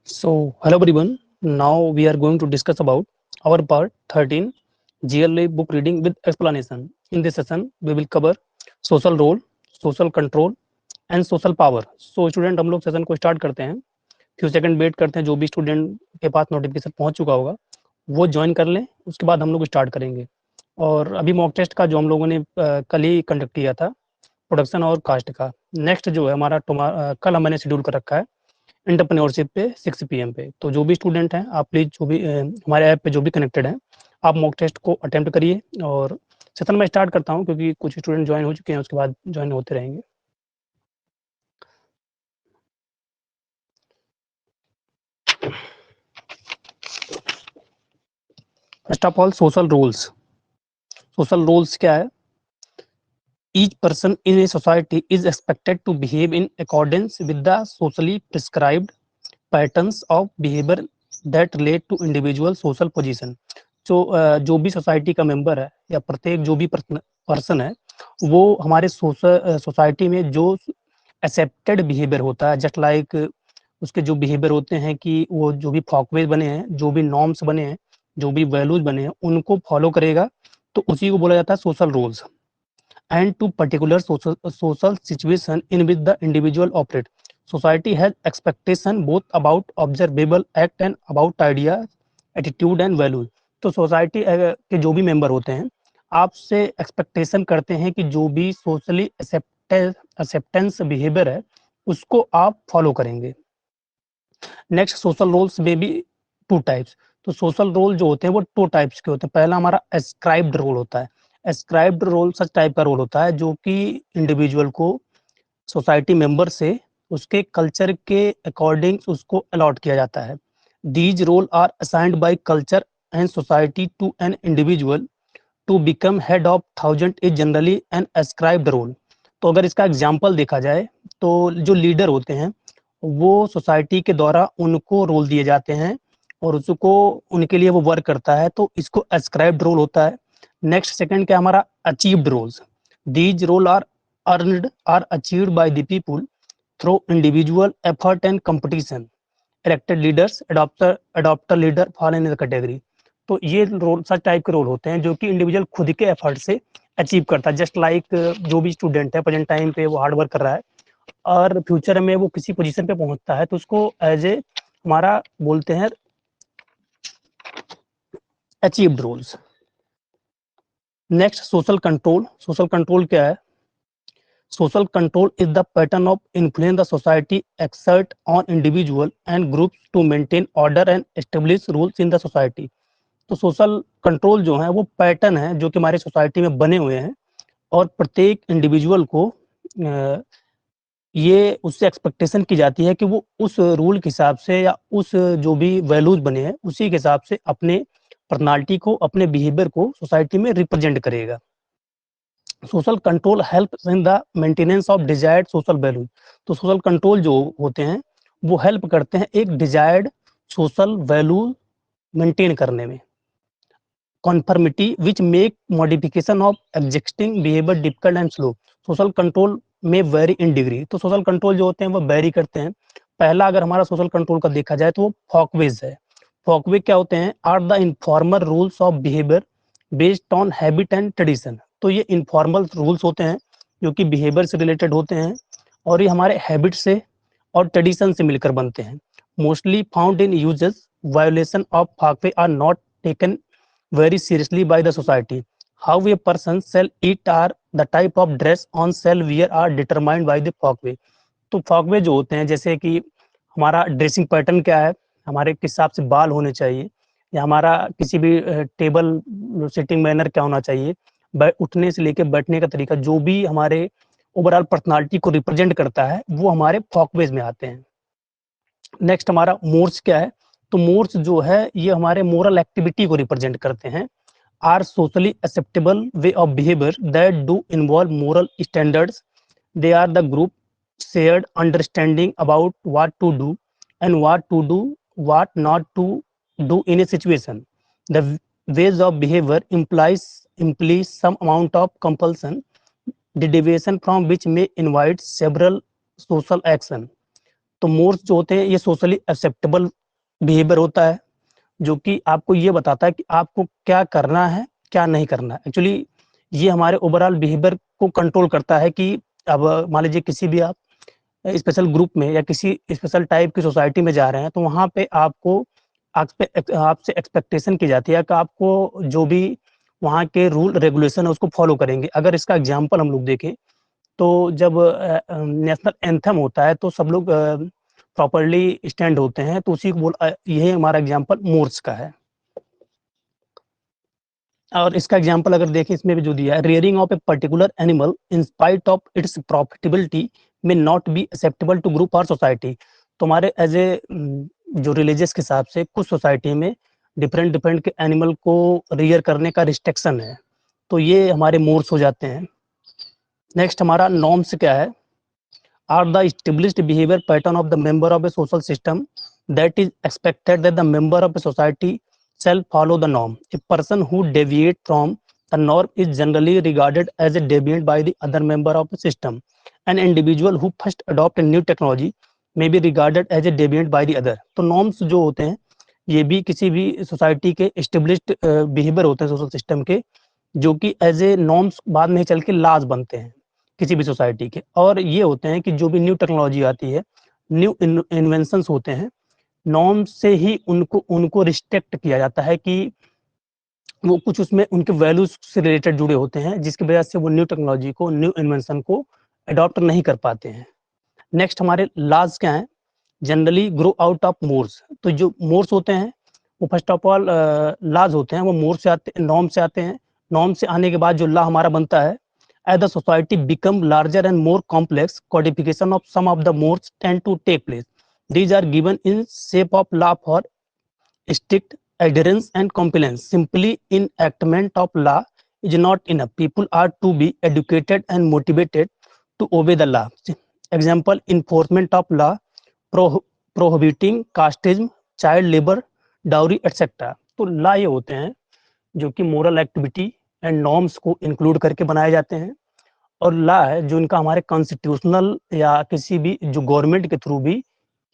So, hello everyone. Now we are going to discuss about our part 13 GLA book reading with explanation. In this session, we will cover social role, social control and social power. So, student हम लोग session को start करते हैं. Few second wait करते हैं. जो भी student के पास नोटिफिकेशन पहुंच चुका होगा वो ज्वाइन कर लें. उसके बाद हम लोग स्टार्ट करेंगे. और अभी मॉक टेस्ट का जो हम लोगों ने कल ही कंडक्ट किया था, प्रोडक्शन और कास्ट का, नेक्स्ट जो है हमारा कल हमने शेड्यूल कर रखा है एंटरप्रेन्योरशिप पे 6 पीएम पे. तो जो भी स्टूडेंट हैं आप प्लीज जो भी हमारे ऐप पे जो भी कनेक्टेड हैं आप मॉक टेस्ट को अटेम्प्ट करिए. और सेशन में स्टार्ट करता हूं क्योंकि कुछ स्टूडेंट ज्वाइन हो चुके हैं, उसके बाद ज्वाइन होते रहेंगे. First of all social roles. Social roles क्या है? Each person in a society is expected to behave in accordance with the socially prescribed patterns of behavior that relate to individual social position. जो भी society का member है या प्रत्येक जो भी पर्सन है वो हमारे सोसाइटी में जो एक्सेप्टेड बिहेवियर होता है, जस्ट लाइक उसके जो बिहेवियर होते हैं कि वो जो भी फॉकवेज बने हैं, जो भी नॉर्म्स बने हैं, जो भी वैल्यूज बने हैं उनको फॉलो करेगा, तो उसी को बोला जाता है social roles. And to particular social situation in which the individual operate. Society has expectation both about observable act and about ideas, attitude and values. तो सोसाइटी के जो भी मेंबर होते हैं आपसे एक्सपेक्टेशन करते हैं कि जो भी सोशली एक्सेप्टेंस बिहेवियर है उसको आप फॉलो करेंगे. नेक्स्ट, सोशल रोल्स में भी टू टाइप्स. तो सोशल रोल जो होते हैं वो टू टाइप्स के होते हैं. पहला हमारा एस्क्राइब्ड रोल होता है. एस्क्राइब्ड रोल सच टाइप का रोल होता है जो कि इंडिविजुअल को सोसाइटी मेंबर से उसके कल्चर के अकॉर्डिंग उसको अलॉट किया जाता है. These role are assigned by culture and society to an individual. To become head of 1000 is generally an ascribed role. तो अगर इसका एग्जाम्पल देखा जाए तो जो लीडर होते हैं वो सोसाइटी के द्वारा उनको रोल दिए जाते हैं और उसको उनके लिए वो वर्क करता है, तो इसको एस्क्राइब्ड रोल होता है. नेक्स्ट सेकंड क्या हमारा achieved roles. These role are earned or achieved by the people through individual effort and competition. Elected leaders adopter leader fall in the category. तो ये रोल सच टाइप के role होते हैं जो कि इंडिविजुअल खुद के एफर्ट से अचीव करता है. जस्ट लाइक जो भी स्टूडेंट है प्रेजेंट टाइम पे वो हार्ड वर्क कर रहा है और फ्यूचर में वो किसी पोजीशन पे पहुंचता है तो उसको एज ए हमारा बोलते हैं achieved roles. Next, social control. Social control क्या है? Social control is the pattern of influence the society exert on individual and groups to maintain order and establish rules in the society. तो social control जो है वो pattern है जो कि हमारे सोसाइटी में बने हुए हैं और प्रत्येक इंडिविजुअल को ये उससे एक्सपेक्टेशन की जाती है कि वो उस रूल के हिसाब से या उस जो भी वैल्यूज बने हैं उसी के हिसाब से अपने पर्सनालिटी को, अपने बिहेवियर को सोसाइटी में रिप्रेजेंट करेगा. Social control help in the maintenance of desired social values. तो सोशल कंट्रोल जो होते हैं वो हेल्प करते हैं एक डिजायर्ड सोशल वैल्यू मेंटेन करने में. Conformity which make modification of existing behaviour difficult and slow. Social control में वेरी इन डिग्री. तो सोशल कंट्रोल जो होते हैं वो वेरी करते हैं. पहला अगर हमारा सोशल कंट्रोल का देखा जाए तो वो फॉकवेज है. फॉकवे क्या होते हैं? Are the informal rules of behaviour based on habit and tradition. तो ये इनफॉर्मल रूल्स होते हैं जो कि बिहेवियर से रिलेटेड होते हैं और ये हमारे हैबिट से और ट्रेडिशन से मिलकर बनते हैं. Mostly found in usages. Violation of folkway are not taken very seriously by the society. How a person shall eat or the type of dress on shall wear are determined by the folkway. तो folkway जो होते हैं जैसे कि हमारा dressing pattern क्या है, हमारे किस हिसाब से बाल होने चाहिए या हमारा किसी भी टेबल सिटिंग मैनर क्या होना चाहिए, उठने से लेकर बैठने का तरीका, जो भी हमारे ओवरऑल पर्सनालिटी को रिप्रेजेंट करता है वो हमारे फॉकवेज में आते हैं. नेक्स्ट हमारा मोर्स क्या है? तो मोर्स जो है ये हमारे मोरल एक्टिविटी को रिप्रेजेंट करते हैं. Are socially acceptable way of behaviour that do involve moral standards. They are the group shared understanding about what to do and what to do, what not to do in a situation. The ways of behaviour implies some amount of compulsion, the deviation from which may invite several social action. तो Morse जो होते हैं ये socially acceptable behaviour होता है, जो कि आपको ये बताता है कि आपको क्या करना है, क्या नहीं करना है। एक्चुअली ये हमारे ओवरऑल बिहेवियर को कंट्रोल करता है कि अब मान लीजिए किसी भी आप स्पेशल ग्रुप में या किसी स्पेशल टाइप की सोसाइटी में जा रहे हैं, तो वहाँ पे आपको आपसे एक्सपेक्टेशन की जाती है कि आपको जो भी वहाँ के रूल रेगुलेशन है उसको फॉलो करेंगे। अगर इसका एग्जांपल हम लोग देखें, तो जब नेशनल एंथम होता है तो सब लोग प्रॉपरली स्टैंड होते हैं, तो उसी को यही हमारा एग्जांपल मोर्स का है। और इसका एग्जांपल अगर देखें, इसमें भी जो दिया है, rearing of a particular animal in spite of its profitability may not be acceptable to group और सोसाइटी। तो हमारे एज ए जो रिलीजियस के हिसाब से कुछ सोसाइटी में डिफरेंट डिफरेंट के एनिमल को रेयर करने का रिस्ट्रिक्शन है, तो ये हमारे मोर्स हो जाते हैं। नेक्स्ट हमारा नॉर्म्स क्या है, are the established behavior pattern of the member of a social system that is expected that the member of a society shall follow the norm. A person who deviates from the norm is generally regarded as a deviant by the other member of the system. An individual who first adopt a new technology may be regarded as a deviant by the other. तो norms जो होते हैं ये भी किसी भी society के established behaviour होते हैं सोशल सिस्टम के, जो कि एज ए नॉर्म्स बाद में चल के लाज बनते हैं किसी भी सोसाइटी के। और ये होते हैं कि जो भी न्यू टेक्नोलॉजी आती है, न्यू इन्वेंशंस होते हैं, नॉर्म से ही उनको उनको रिस्ट्रिक्ट किया जाता है कि वो कुछ उसमें उनके वैल्यूज से रिलेटेड जुड़े होते हैं, जिसकी वजह से वो न्यू टेक्नोलॉजी को, न्यू इन्वेंशन को अडॉप्ट नहीं कर पाते हैं। नेक्स्ट हमारे लाज क्या है, generally grow out of mores. तो जो मोर्स होते हैं वो फर्स्ट ऑफ ऑल लाज होते हैं, वो मोर्स से आते, नॉर्म से आते हैं। नॉर्म से आने के बाद जो ला हमारा बनता है, as the society become larger and more complex, codification of some of the modes tend to take place. These are given in shape of law for strict adherence and compliance. Simply enactment of law is not enough. People are to be educated and motivated to obey the law. Example, enforcement of law prohibiting casteism, child labor, dowry, etc. तो ला ये होते हैं जो कि moral activity and norms को include करके बनाए जाते हैं, और ला है जो इनका हमारे कॉन्स्टिट्यूशनल या किसी भी जो गवर्नमेंट के थ्रू भी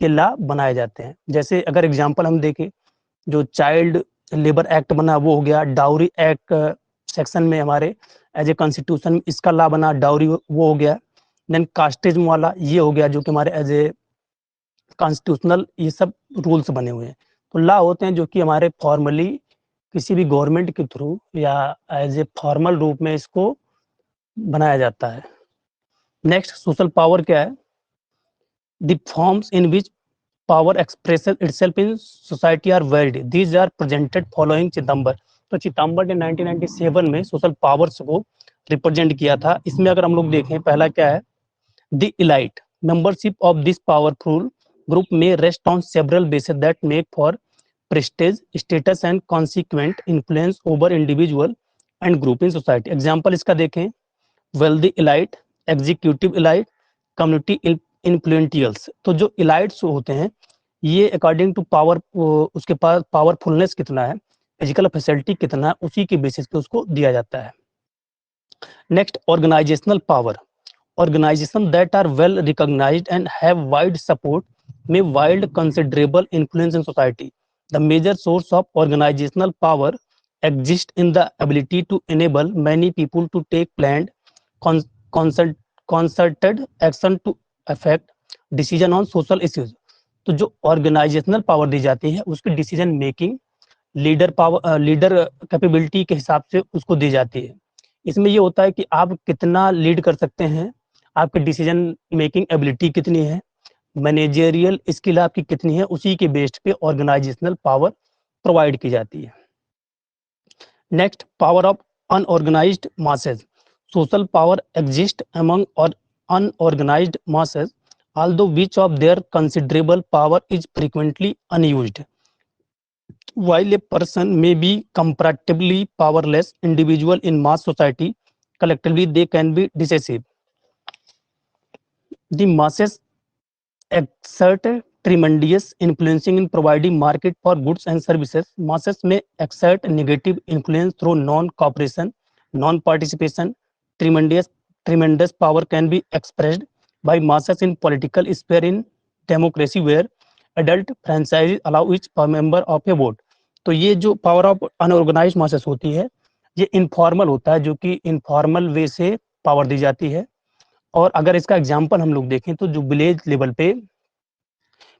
ये ला बनाए जाते हैं। जैसे अगर एग्जांपल हम देखें, जो चाइल्ड लेबर एक्ट बना वो हो गया, डाउरी एक्ट सेक्शन में हमारे एज ए कॉन्स्टिट्यूशन इसका ला बना, डाउरी वो हो गया। देन कास्टिज्म वाला ये हो गया, जो कि हमारे एज ए कॉन्स्टिट्यूशनल ये सब रूल्स बने हुए हैं। तो ला होते हैं जो कि हमारे फॉर्मली किसी भी गवर्नमेंट के थ्रू या एज ए फॉर्मल रूप में इसको बनाया जाता है। नेक्स्ट सोशल पावर क्या है, the forms in which power expresses itself in society are varied, these are presented following Chidambar. तो चिदम्बर ने 1997 में सोशल पावर्स को रिप्रेजेंट किया था। इसमें अगर हम लोग देखें, पहला क्या है, the elite membership of this powerful group may rest on several basis that make for prestige, status and consequent influence over individual and group in society. Example इसका देखें, wealthy elite, executive elite, community influentials। तो जो elites होते हैं ये according to power, उसके पास powerfulness कितना है, फिजिकल फैसिलिटी कितना है, उसी के बेसिस पे उसको दिया जाता है। Next organisational power, organization that are well recognized and have wide support may wield considerable influence in society. The major source of organizational power exists in the ability to enable many people to take planned, concerted action to affect decision on social issues. तो जो organisational power दी जाती है उसकी decision making leader power, leader capability के हिसाब से उसको दी जाती है। इसमें ये होता है कि आप कितना लीड कर सकते हैं, आपकी डिसीजन मेकिंग एबिलिटी कितनी है, मैनेजरियल स्किल आपकी कितनी है, उसी के बेस्ड पे ऑर्गेनाइजेशनल पावर प्रोवाइड की जाती है। Next power of unorganized masses, social power exist among और unorganized masses although which of their considerable power is frequently unused. While a person may be comparatively powerless individual in mass society, collectively they can be decisive. The masses exert tremendous influencing in providing market for goods and services. Masses may exert negative influence through non-cooperation, non-participation. Tremendous power can be expressed by masses in political sphere, in democracy where adult franchise allow each member of a vote. तो ये जो power of unorganized masses होती है, ये informal होता है, जो कि इनफॉर्मल वे से पावर दी जाती है। और अगर इसका एग्जांपल हम लोग देखें तो जो विलेज लेवल पे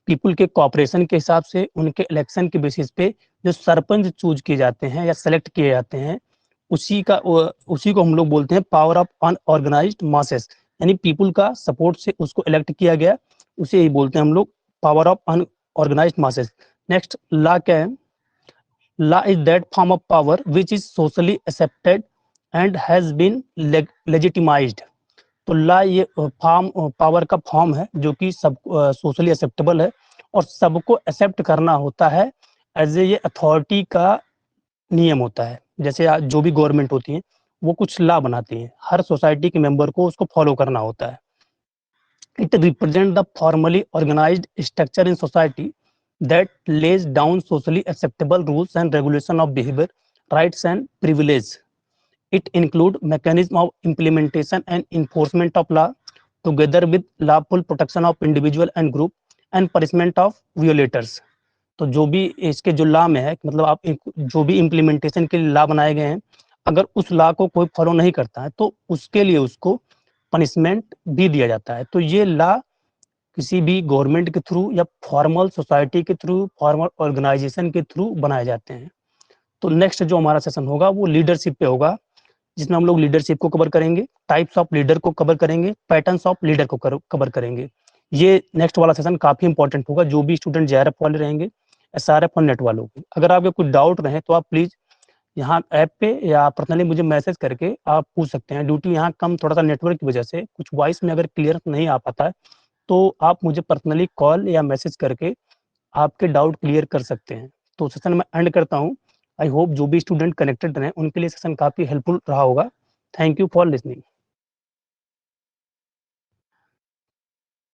पीपल के कॉपरेशन के हिसाब से उनके इलेक्शन के बेसिस पे जो सरपंच चूज किए जाते हैं या सेलेक्ट किए जाते हैं, उसी को हम लोग बोलते हैं पावर ऑफ अनऑर्गेनाइज्ड मासेस, यानी पीपल का सपोर्ट से उसको इलेक्ट किया गया, उसे ही बोलते हैं हम लोग power of unorganized masses. Next law क्या है? Law is that form of power which is socially accepted and has been legitimized. तो लॉ ये फॉर्म पावर का फॉर्म है जो कि सब सोशली एक्सेप्टेबल है और सबको एक्सेप्ट करना होता है एज ए ये अथॉरिटी का नियम होता है। जैसे जो भी गवर्नमेंट होती है वो कुछ लॉ बनाती है, हर सोसाइटी के मेंबर को उसको फॉलो करना होता है। It represent the formally organised structure in society that lays down socially acceptable rules and regulation of behavior, rights and privilege. It include mechanism of implementation and enforcement of law together with lawful protection of individual and group and punishment of violators. तो जो भी इसके जो law में है, मतलब आप जो भी इम्प्लीमेंटेशन के लिए लॉ बनाए गए हैं, अगर उस लॉ को कोई फॉलो नहीं करता है तो उसके लिए उसको पनिशमेंट भी दिया जाता है। तो ये लॉ किसी भी गवर्नमेंट के थ्रू या फॉर्मल सोसाइटी के थ्रू, फॉर्मल ऑर्गेनाइजेशन के थ्रू बनाए जाते हैं। तो नेक्स्ट जो हमारा सेशन होगा वो लीडरशिप पे होगा, जिसमें हम लोग लीडरशिप को कवर करेंगे, टाइप्स ऑफ लीडर को कवर करेंगे, पैटर्न्स ऑफ लीडर को कवर करेंगे। ये नेक्स्ट वाला सेशन काफी इंपॉर्टेंट होगा जो भी स्टूडेंट जेआरएफ वाले रहेंगे, एसआरएफ और नेट वालों को। अगर आपके कुछ डाउट रहे तो आप प्लीज यहाँ ऐप पे या पर्सनली मुझे मैसेज करके आप पूछ सकते हैं। ड्यू टू यहाँ कम थोड़ा सा नेटवर्क की वजह से कुछ वॉइस में अगर क्लियर नहीं आ पाता है तो आप मुझे पर्सनली कॉल या मैसेज करके आपके डाउट क्लियर कर सकते हैं। तो सेशन में एंड करता हूँ। आई होप जो भी स्टूडेंट कनेक्टेड रहे उनके लिए सेशन काफ़ी हेल्पफुल रहा होगा। Thank you for listening.